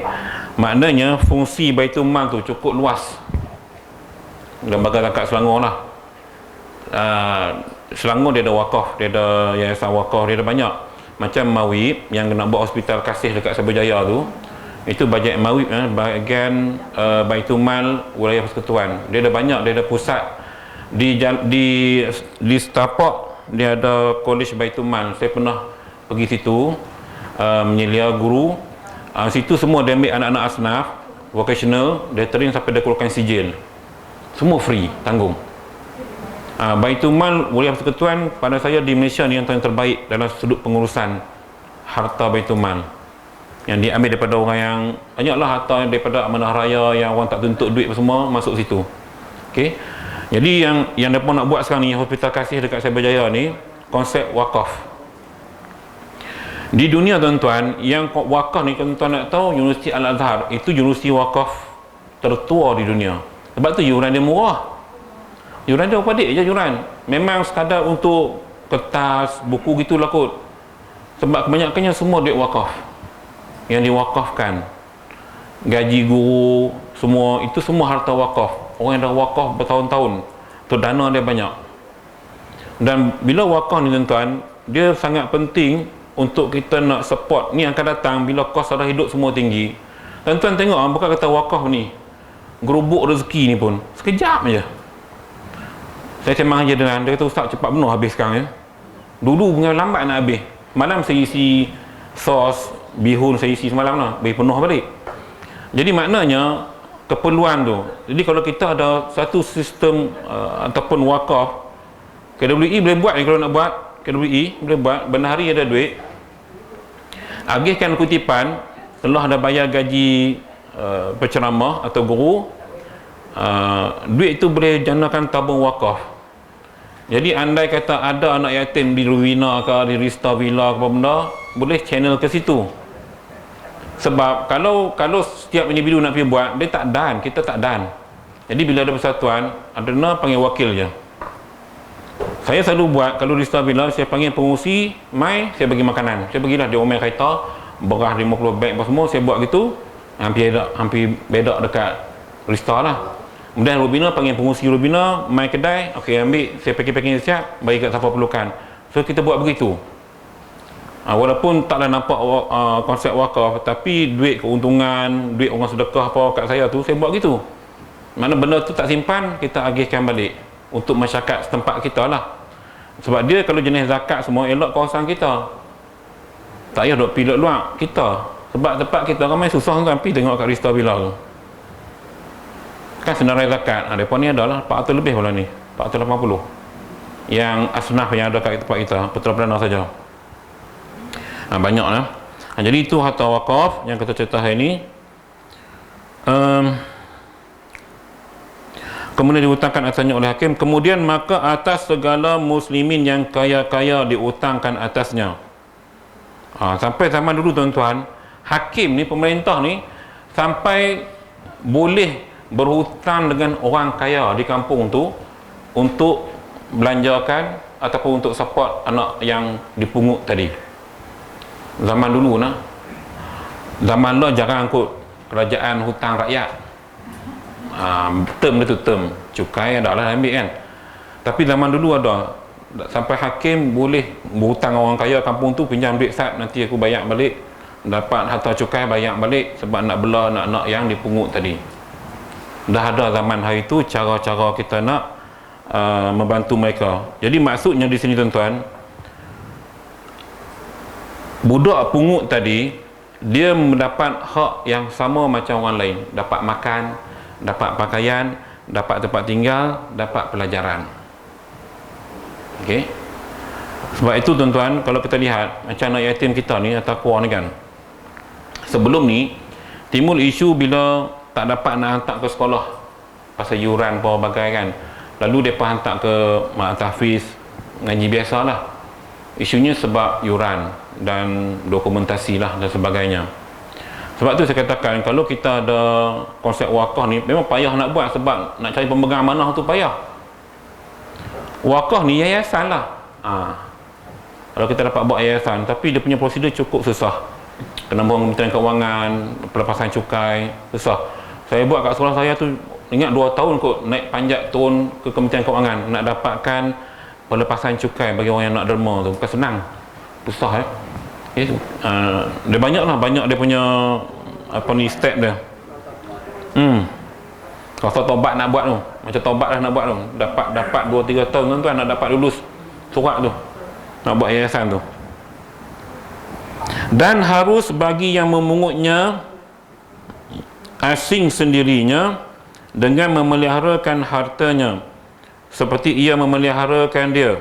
Maknanya fungsi Baitul Mal tu cukup luas. Lembaga zakat Selangor lah. Selangor dia ada wakaf, dia ada yayasan wakaf, dia ada banyak. Macam Mawib yang nak buat hospital kasih dekat Sabujaya tu, itu bajet Mawib, bahagian Baitul Mal wilayah Persekutuan. Dia ada banyak, dia ada pusat di Setapak, dia ada College Baitul Mal. Saya pernah pergi situ menyelia guru. Situ semua dia ambil anak-anak asnaf, vocational, dia train sampai dia keluarkan sijil. Semua free, tanggung. Baitul Mal wilayah Persekutuan pada saya di Malaysia ni yang terbaik dalam sudut pengurusan harta Baitul Mal. Yang diambil daripada orang yang banyaklah harta daripada amanah raya yang orang tak tuntut duit semua masuk situ. Okey. Jadi yang depa nak buat sekarang ni hospital kasih dekat Cyberjaya ni konsep wakaf. Di dunia tuan-tuan, yang wakaf ni tuan-tuan nak tahu, Universiti Al-Azhar itu universiti wakaf tertua di dunia. Sebab tu yuran dia murah. Yuran dia padik je yuran. Memang sekadar untuk kertas, buku gitulah kot. Sebab kebanyakannya semua duit wakaf. Yang diwakafkan, gaji guru, semua itu semua harta wakaf. Orang yang dah wakaf bertahun-tahun, tu dana dia banyak. Dan bila wakaf ni tuan-tuan, dia sangat penting untuk kita nak support. Ni akan datang bila kos sara hidup semua tinggi. Tuan-tuan tengok, bukan kata wakaf ni, gerubuk rezeki ni pun sekejap je. Saya sembang je dengan dia, kata ustaz cepat penuh habis sekarang ya. Dulu punya lambat nak habis. Malam saya isi sos bihun, saya isi semalam lah, bagi penuh balik. Jadi maknanya keperluan tu. Jadi kalau kita ada satu sistem ataupun wakaf, KWI boleh buat ni, kalau nak buat KWI boleh buat, benar hari ada duit, agihkan kutipan, telah ada bayar gaji penceramah atau guru, duit itu boleh janakan tabung wakaf. Jadi andai kata ada anak yatim di Ruwina ke, di Rista Villa ke apa benda, boleh channel ke situ. Sebab kalau setiap individu nak pergi buat, dia tak dan, kita tak dan. Jadi bila ada persatuan, ada panggil wakil je. Saya selalu buat, kalau Rista Villa, saya panggil pengungsi, mai, saya bagi makanan. Saya bagilah dia omel kereta, beras 50 beg apa semua, saya buat gitu. hampir bedak dekat Rista lah. Kemudian Rubina panggil pengurusi Rubina, mai kedai, okey ambil, saya packing siap, bagi kat siapa perlukan. So kita buat begitu. Walaupun taklah nampak konsep wakaf, tapi duit keuntungan, duit orang sedekah apa kat saya tu, saya buat gitu. Mana benda tu tak simpan, kita agihkan balik untuk masyarakat setempat kita lah. Sebab dia kalau jenis zakat semua elok kawasan kita, tak payah duk pilot luar kita. Sebab tempat kita ramai susah kan, pergi tengok kat Rista Bilal kan senarai zakat. Mereka ni adalah 400 lebih bulan ni, 480 yang asnaf yang ada kat tempat kita, Putra Perdana saja. Banyak lah. Jadi itu harta wakaf yang kita cerita hari ni. Kemudian diutangkan atasnya oleh hakim. Kemudian maka atas segala muslimin yang kaya-kaya diutangkan atasnya. Sampai zaman dulu tuan-tuan, hakim ni, pemerintah ni sampai boleh berhutang dengan orang kaya di kampung tu untuk belanjakan ataupun untuk support anak yang dipungut tadi. Zaman dulu nah, zaman lah jarang kot kerajaan hutang rakyat. Term dia tu term cukai ada lah ambil kan, tapi zaman dulu ada sampai hakim boleh berhutang orang kaya kampung tu, pinjam duit sat, nanti aku bayar balik, dapat harta cukai bayar balik sebab nak bela nak yang dipungut tadi. Dah ada zaman hari tu cara-cara kita nak membantu mereka. Jadi maksudnya di sini tuan-tuan, budak pungut tadi dia mendapat hak yang sama macam orang lain, dapat makan, dapat pakaian, dapat tempat tinggal, dapat pelajaran. Okey. Sebab itu tuan-tuan, kalau kita lihat macam anak yatim kita ni atau kuah ni kan, sebelum ni timbul isu bila tak dapat nak hantar ke sekolah pasal yuran apa bagai kan, lalu mereka hantar ke mak tahfiz, ngaji biasalah. Isunya sebab yuran dan dokumentasi lah dan sebagainya. Sebab tu saya katakan, kalau kita ada konsep wakaf ni memang payah nak buat, sebab nak cari pemegang amanah tu payah. Wakaf ni yayasan lah. Kalau kita dapat buat yayasan, tapi dia punya prosedur cukup susah. Kena buang Kementerian Keuangan, pelepasan cukai, susah. Saya buat kat sekolah saya tu, ingat 2 tahun kot naik panjat turun ke Kementerian Keuangan nak dapatkan pelepasan cukai bagi orang yang nak derma tu. Bukan senang, susah dia banyak lah, banyak dia punya apa ni step dia. Kalau tobat nak buat tu, macam tobat lah nak buat tu, dapat 2-3 tahun tuan-tuan nak dapat lulus surat tu, nak buat yayasan tu. Dan harus bagi yang memungutnya asing sendirinya dengan memeliharakan hartanya seperti ia memeliharakan dia,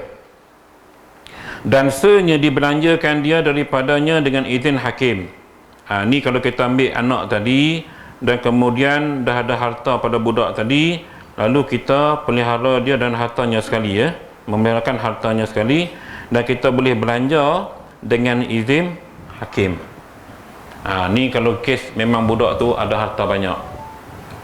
dan senya dibelanjakan dia daripadanya dengan izin hakim. Ni kalau kita ambil anak tadi dan kemudian dah ada harta pada budak tadi, lalu kita pelihara dia dan hartanya sekali, memeliharakan hartanya sekali, dan kita boleh belanja dengan izin hakim. Ni kalau kes memang budak tu ada harta banyak.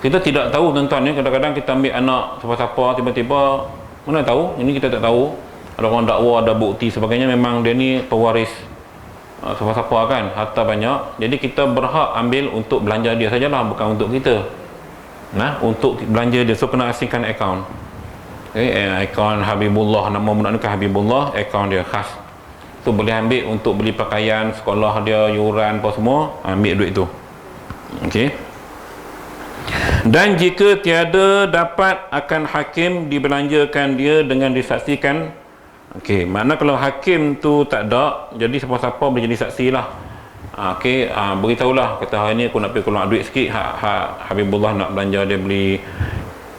Kita tidak tahu tuan-tuan, kadang-kadang kita ambil anak siapa-siapa, tiba-tiba mana tahu, ini kita tak tahu, ada orang dakwa, ada bukti sebagainya, memang dia ni pewaris siapa-siapa kan, harta banyak. Jadi kita berhak ambil untuk belanja dia sajalah, bukan untuk kita. Untuk belanja dia, so kena asingkan akaun. Akaun Habibullah, nama budak ni kan Habibullah, akaun dia khas. Tu boleh ambil untuk beli pakaian sekolah dia, yuran apa semua, ambil duit tu. Okey. Dan jika tiada dapat, akan hakim dibelanjakan dia dengan disaksikan. Okey, makna kalau hakim tu tak ada, jadi siapa-siapa boleh jadi saksi lah. Okey, beritahulah, kata hari ni aku nak pergi keluar duit sikit, Habibullah nak belanja dia beli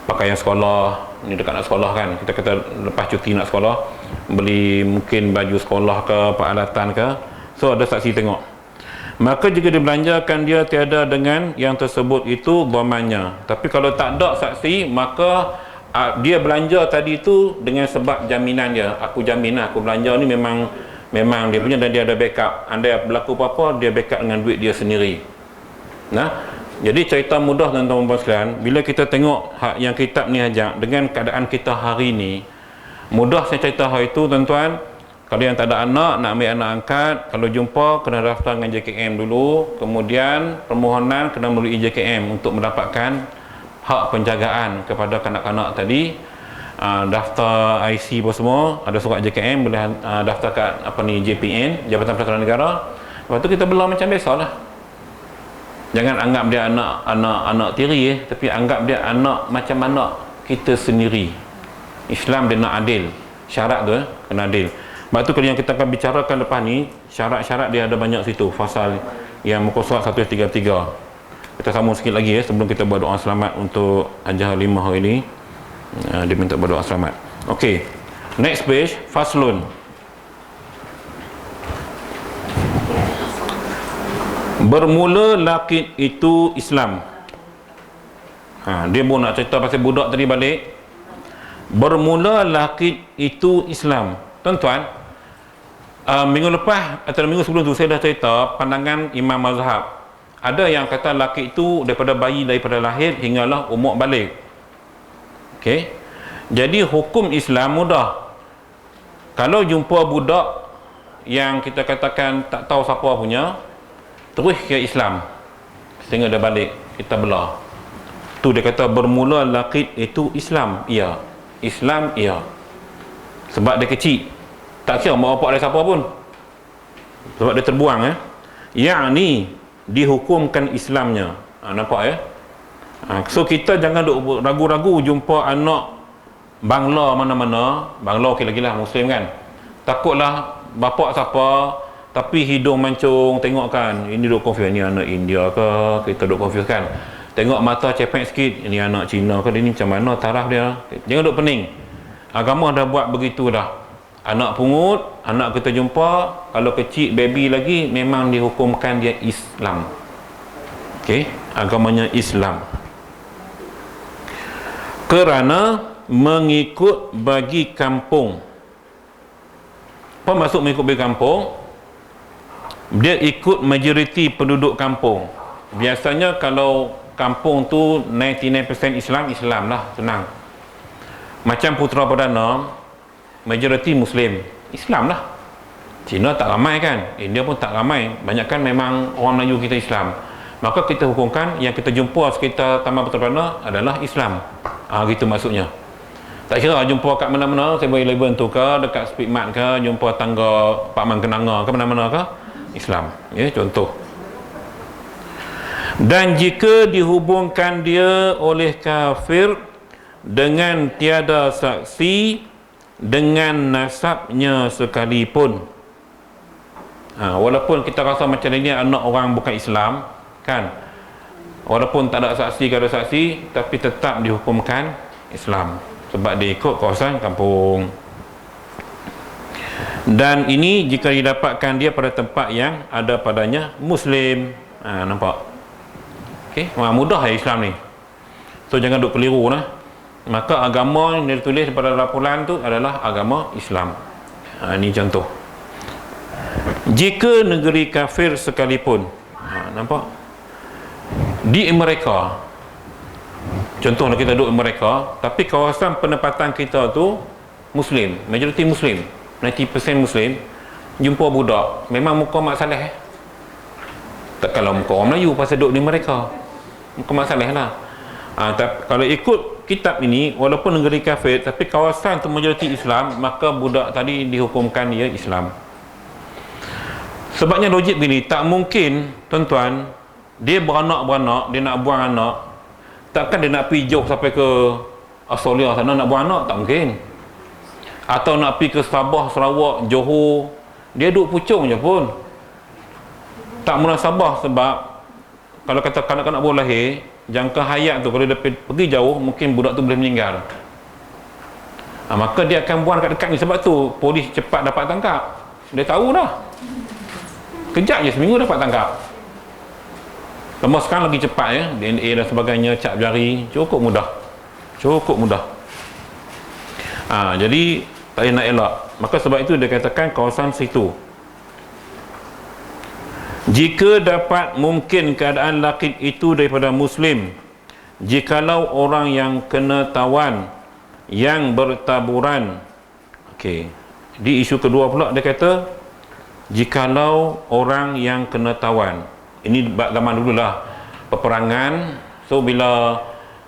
pakaian sekolah, ni dekat nak sekolah kan, kita kata lepas cuti nak sekolah, beli mungkin baju sekolah ke, peralatan ke, so ada saksi tengok. Maka jika dibelanjakan dia tiada dengan yang tersebut itu dhamannya. Tapi kalau tak ada saksi, maka dia belanja tadi tu dengan sebab jaminan dia. Aku jamin lah, aku belanja ni memang dia punya, dan dia ada backup. Andai berlaku apa-apa, dia backup dengan duit dia sendiri. Jadi cerita mudah tuan-tuan sekalian, bila kita tengok yang kitab ni ajak dengan keadaan kita hari ni, mudah saya cerita hari tu tuan-tuan, Kalau yang tak ada anak, nak ambil anak angkat, kalau jumpa kena daftar dengan JKM dulu, kemudian permohonan kena melalui JKM untuk mendapatkan hak penjagaan kepada kanak-kanak tadi. Daftar IC apa semua, ada surat JKM, boleh daftar kat JPN, Jabatan Peraturan Negara. Lepas tu kita bela macam biasalah. Jangan anggap dia anak tiri, tapi anggap dia anak macam anak kita sendiri. Islam dia nak adil. Syarat tu kena adil. Sebab tu kalau yang kita akan bicarakan lepas ni, syarat-syarat dia ada banyak situ, fasal yang muka surat 133. Kita sambung sikit lagi sebelum kita buat doa selamat untuk Hajah Halimah hari ni. Dia minta buat doa selamat. Okey. Next page, faslun. Bermula laqid itu Islam. Dia pun nak cerita pasal budak tadi balik. Bermula laqid itu Islam. Tuan-tuan, minggu lepas atau minggu sebelum tu saya dah cerita pandangan Imam Mazhab. Ada yang kata laki itu daripada bayi, daripada lahir hinggalah umur balik. Okey. Jadi hukum Islam mudah. Kalau jumpa budak yang kita katakan tak tahu siapa punya, terus ke Islam sehingga dia balik, kita belah. Tu dia kata bermula laki itu Islam. Ya. Islam ya. Sebab dia kecil. Tak kira mak bapak dia siapa pun. Sebab dia terbuang yakni dihukumkan Islamnya. Nampak ya? So kita jangan duk ragu-ragu jumpa anak Bangla mana-mana. Bangla okey lagi lah, Muslim kan. Takutlah bapak siapa tapi hidung mancung, tengok kan, ini duk confuse, ni anak India ke, kita duk confuse kan. Tengok mata cepek sikit, ini anak Cina ke, dia ni macam mana taraf dia. Jangan duk pening. Agama dah buat begitu dah. Anak pungut, anak kita jumpa, kalau kecil, baby lagi, memang dihukumkan dia Islam. Okey, agamanya Islam. Kerana mengikut bagi kampung. Apa maksud mengikut bagi kampung? Dia ikut majoriti penduduk kampung. Biasanya kalau kampung tu 99% Islam lah, senang. Macam Putra Perdana, majoriti Muslim, Islam lah. Cina tak ramai kan, India pun tak ramai, banyak kan memang orang Melayu kita Islam. Maka kita hukumkan yang kita jumpa sekitar Taman Putra Perdana adalah Islam. Gitu maksudnya. Tak kira jumpa kat mana-mana, saya bagi label tu ke, dekat Speedmart ke, jumpa tangga Pak Man Kenanga ke, mana-mana ke, Islam. Ya, contoh. Dan jika dihubungkan dia oleh kafir dengan tiada saksi, dengan nasabnya sekalipun, walaupun kita rasa macam ini anak orang bukan Islam kan, walaupun tak ada saksi, ada saksi, tapi tetap dihukumkan Islam sebab dia ikut kawasan kampung. Dan ini jika didapatkan dia pada tempat yang ada padanya Muslim. Nampak? Okey, mudah Islam ni. So jangan duk keliru lah. Maka agama yang ditulis pada laporan tu adalah agama Islam. Ini contoh. Jika negeri kafir sekalipun, nampak? Di Amerika, contohnya kita duduk di Amerika, tapi kawasan penempatan kita tu Muslim, majoriti Muslim, 90% Muslim, jumpa budak, memang muka Mak Saleh. Tak kalau muka orang Melayu pasal duduk di Amerika, muka Mak Saleh lah. Kalau ikut kitab ini, walaupun negeri kafir tapi kawasan tu majoriti Islam, maka budak tadi dihukumkan dia Islam. Sebabnya logik begini, tak mungkin tuan-tuan dia beranak, dia nak buang anak, takkan dia nak pergi jauh sampai ke Australia sana nak buang anak, tak mungkin. Atau nak pergi ke Sabah, Sarawak, Johor, dia duduk Puchong je pun tak munasabah. Sebab kalau kata kanak-kanak baru lahir, jangka hayat tu kalau dia pergi jauh, mungkin budak tu boleh meninggal. Maka dia akan buang dekat-dekat ni. Sebab tu polis cepat dapat tangkap. Dia tahu dah, kejap je seminggu dapat tangkap. Lama sekarang lagi cepat ya, DNA dan sebagainya, cap jari, cukup mudah. Jadi tak payah nak elak. Maka sebab itu dia katakan kawasan situ. Jika dapat mungkin keadaan laqid itu daripada Muslim, jikalau orang yang kena tawan yang bertaburan. Okey, Di isu kedua pula dia kata, jikalau orang yang kena tawan, ini zaman dululah peperangan. So bila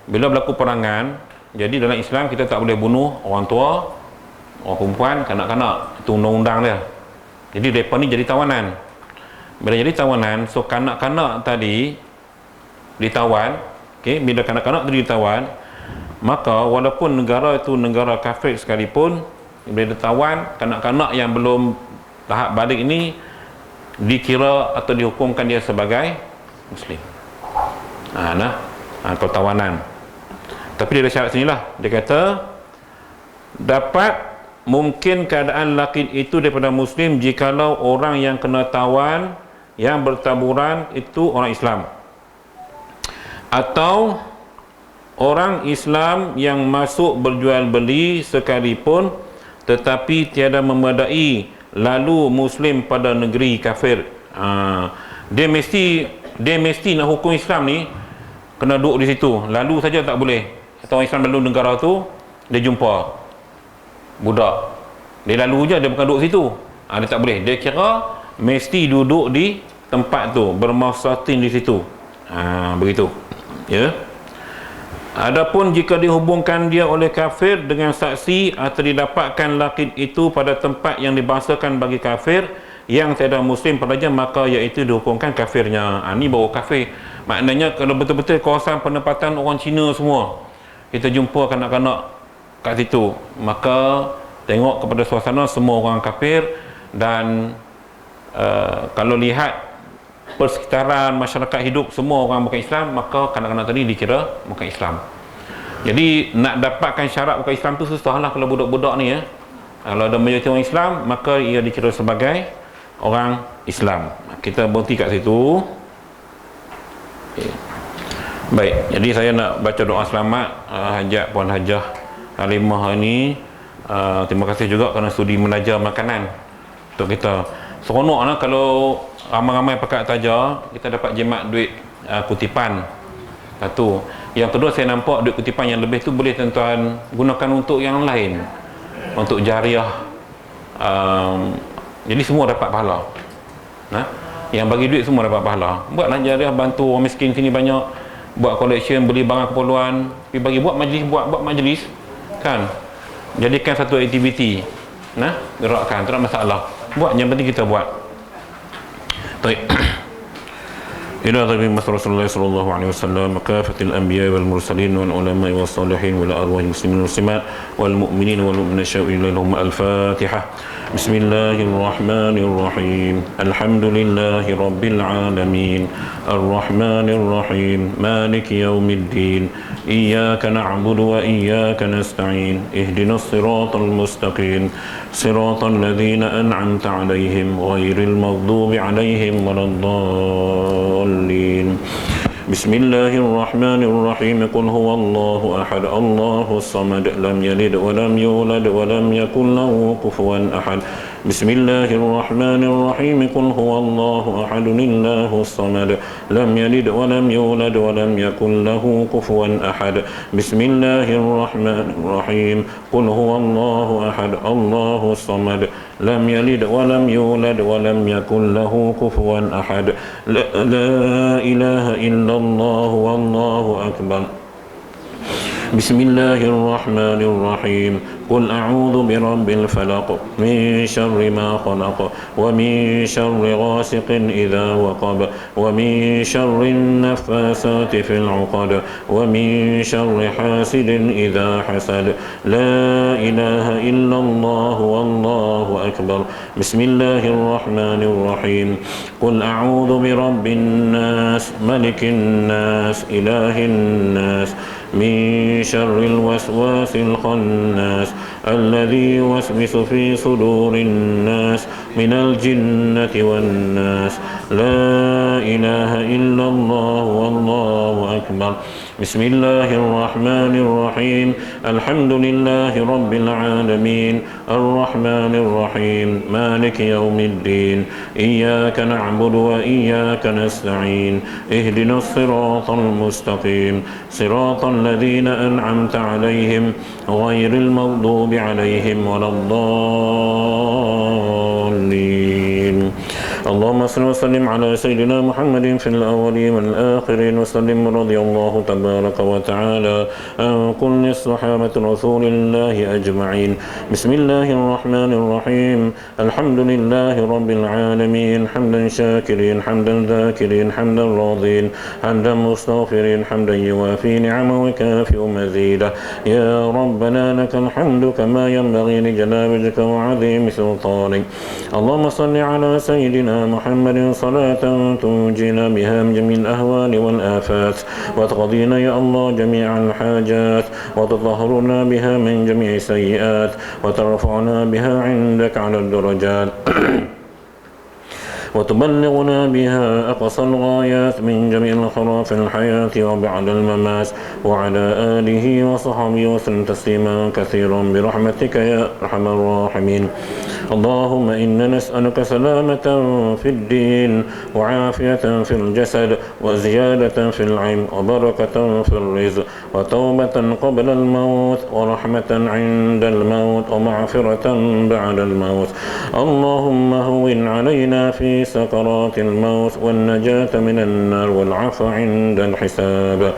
berlaku perangan, jadi dalam Islam kita tak boleh bunuh orang tua, orang perempuan, kanak-kanak. Itu undang-undang dia. Jadi mereka ni jadi tawanan. Bila jadi tawanan, so kanak-kanak tadi ditawan. Okay, bila kanak-kanak tadi ditawan, maka walaupun negara itu negara kafir sekalipun, bila ditawan, kanak-kanak yang belum tahap balik ini dikira atau dihukumkan dia sebagai Muslim. Kalau tawanan. Tapi dia ada syarat sinilah. Dia kata dapat mungkin keadaan laki itu daripada Muslim jikalau orang yang kena tawan yang bertaburan itu orang Islam, atau orang Islam yang masuk berjual beli sekalipun tetapi tiada memadai lalu Muslim pada negeri kafir. Dia mesti nak hukum Islam ni kena duduk di situ, lalu saja tak boleh. Atau orang Islam lalu negara tu, dia jumpa budak, dia lalu je, dia bukan duduk situ, dia tak boleh. Dia kira mesti duduk di tempat tu, bermasatin di situ. Begitu ya. Adapun jika dihubungkan dia oleh kafir dengan saksi atau didapatkan laki itu pada tempat yang dibangsakan bagi kafir yang tiada Muslim padanya, maka iaitu dihukumkan kafirnya. Ni baru kafir. Maknanya kalau betul-betul kawasan penempatan orang Cina semua, kita jumpa kanak-kanak kat situ, maka tengok kepada suasana semua orang kafir. Dan kalau lihat persekitaran masyarakat hidup semua orang bukan Islam, maka kanak-kanak tadi dikira bukan Islam. Jadi nak dapatkan syarat bukan Islam tu susahlah kalau budak-budak ni ya. Kalau ada majoriti orang Islam, maka ia dikira sebagai orang Islam. Kita berhenti kat situ. Okay. Baik, jadi saya nak baca doa selamat hajat Puan Hajah Halimah ini. Terima kasih juga kerana sudi menaja makanan untuk kita. Seronoklah kalau ramai-ramai pakai taja, kita dapat jimat duit kutipan. Satu. Yang kedua, saya nampak duit kutipan yang lebih tu boleh tuan-tuan gunakan untuk yang lain, untuk jariah. Jadi semua dapat pahala. Yang bagi duit semua dapat pahala. Buatlah jariah, bantu orang miskin sini banyak, buat collection, beli barang keperluan, pergi bagi, buat majlis kan. Jadikan satu aktiviti. Gerakkan, tak ada masalah. Buat, yang penting kita buat. Baik. إلى غير مثل رسول الله صلى الله عليه وسلم كافة الأنبياء والمرسلين والعلماء والصالحين وإلى أرواح المسلمين والمسلمات والمؤمنين والمؤمنات لهم الفاتحة. بسم الله الرحمن الرحيم الحمد لله رب العالمين الرحمن الرحيم مالك يوم الدين إياك نعبد وإياك نستعين اهدنا الصراط المستقيم صراط الذين أنعمت عليهم غير المغضوب عليهم ولا الضالين. بسم الله الرحمن الرحيم قل هو الله أحد الله الصمد لم يلد ولم يولد ولم يكن له كفوا أحد. بسم الله الرحمن الرحيم قل هو الله أحد الله الصمد لم يلد ولم يولد ولم يكن له كفوا أحد. بسم الله الرحمن الرحيم قل هو الله أحد الله الصمد لم يلد ولم يولد ولم يكن له كفوا أحد. لا إله إلا الله والله أكبر. بسم الله الرحمن الرحيم قل أعوذ برب الفلق من شر ما خلق ومن شر غاسق إذا وقب ومن شر النفاثات في العقد ومن شر حاسد إذا حسد. لا إله إلا الله والله أكبر. بسم الله الرحمن الرحيم قل أعوذ برب الناس ملك الناس إله الناس من شر الوسواس الخناس الذي يوسوس في صدور الناس من الجنة والناس. لا إله إلا الله والله أكبر. بسم الله الرحمن الرحيم الحمد لله رب العالمين الرحمن الرحيم مالك يوم الدين إياك نعبد وإياك نستعين اهدنا الصراط المستقيم صراط الذين أنعمت عليهم غير المغضوب عليهم ولا الضالين اللهم صل وسلم على سيدنا محمد في الأولين والآخرين وسلم رضي الله تبارك وتعالى عن كل الصحابة رسول الله أجمعين بسم الله الرحمن الرحيم الحمد لله رب العالمين حمدا شاكرين حمدا ذاكرين حمدا راضين حمدا مستغفرين حمدا يوافي نعمه ويكافئ مزيده يا ربنا لك الحمد كما ينبغي لجلال وجهك وعظيم سلطانك اللهم صل على سيدنا محمد صلاة تنجينا بها من جميع الأهوال والآفات وتقضينا يا الله جميع الحاجات وتطهرنا بها من جميع السيئات وترفعنا بها عندك على الدرجات وتبلغنا بها أقصى الغايات من جميع الخيرات في الحياة وبعد الممات وعلى آله وصحبه وسلم تسليما كثيرا برحمتك يا أرحم الراحمين اللهم إنا نسألك سلامة في الدين وعافية في الجسد وزيادة في العلم وبركة في الرزق وتوبة قبل الموت ورحمة عند الموت ومغفرة بعد الموت اللهم هون علينا في سكرات الموت والنجاة من النار والعفو عند الحساب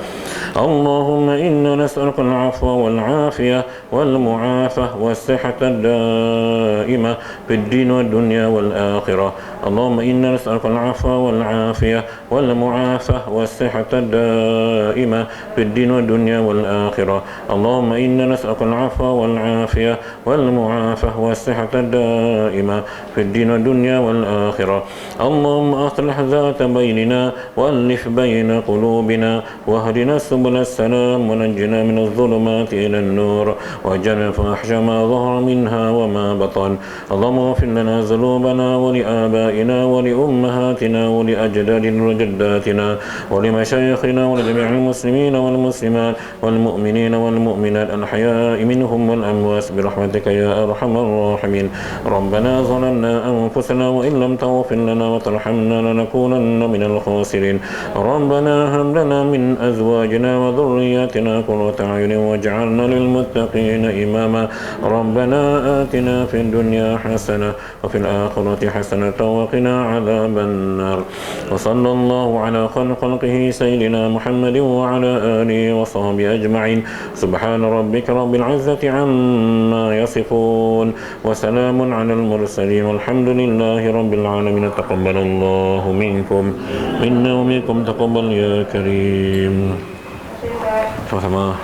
اللهم إنا نسألك العفو والعافية والمعافاة والصحة الدائمة في الدين والدنيا والآخرة اللهم إنا نسألك العفو والعافية والمعافاة والصحة الدائمة في الدين والدنيا والآخرة اللهم إنا نسألك العفو والعافية والمعافاة والصحة الدائمة في الدين والدنيا والآخرة اللهم أصلح ذات بيننا وألف بين قلوبنا واهدنا سبل السلام ونجنا من الظلمات إلى النور واجعلنا الفاحش ما ظهر منها وما بطن اللهم اغفر لنا ذنوبنا ولآبائنا ولأمهاتنا ولأجدادنا وجداتنا ولمشايخنا ولجميع المسلمين والمسلمات والمؤمنين والمؤمنات الأحياء منهم والأموات برحمتك يا أرحم الراحمين ربنا ظلمنا أنفسنا وإن لم تغفر لنا وترحمنا لنكونن من الخاسرين ربنا هب لنا من أزواجنا وذرياتنا قرة أعين واجعلنا للمتقين إماما ربنا آتنا في الدنيا حسنة وفي الآخرة حسنة وقنا عذاب النار وصلى الله على خلقه سيدنا محمد وعلى آله وصحبه أجمعين سبحان ربك رب العزة عما يصفون وسلام على المرسلين والحمد لله رب العالمين تقبل الله منكم منا ومنكم تقبل يا كريم sama-sama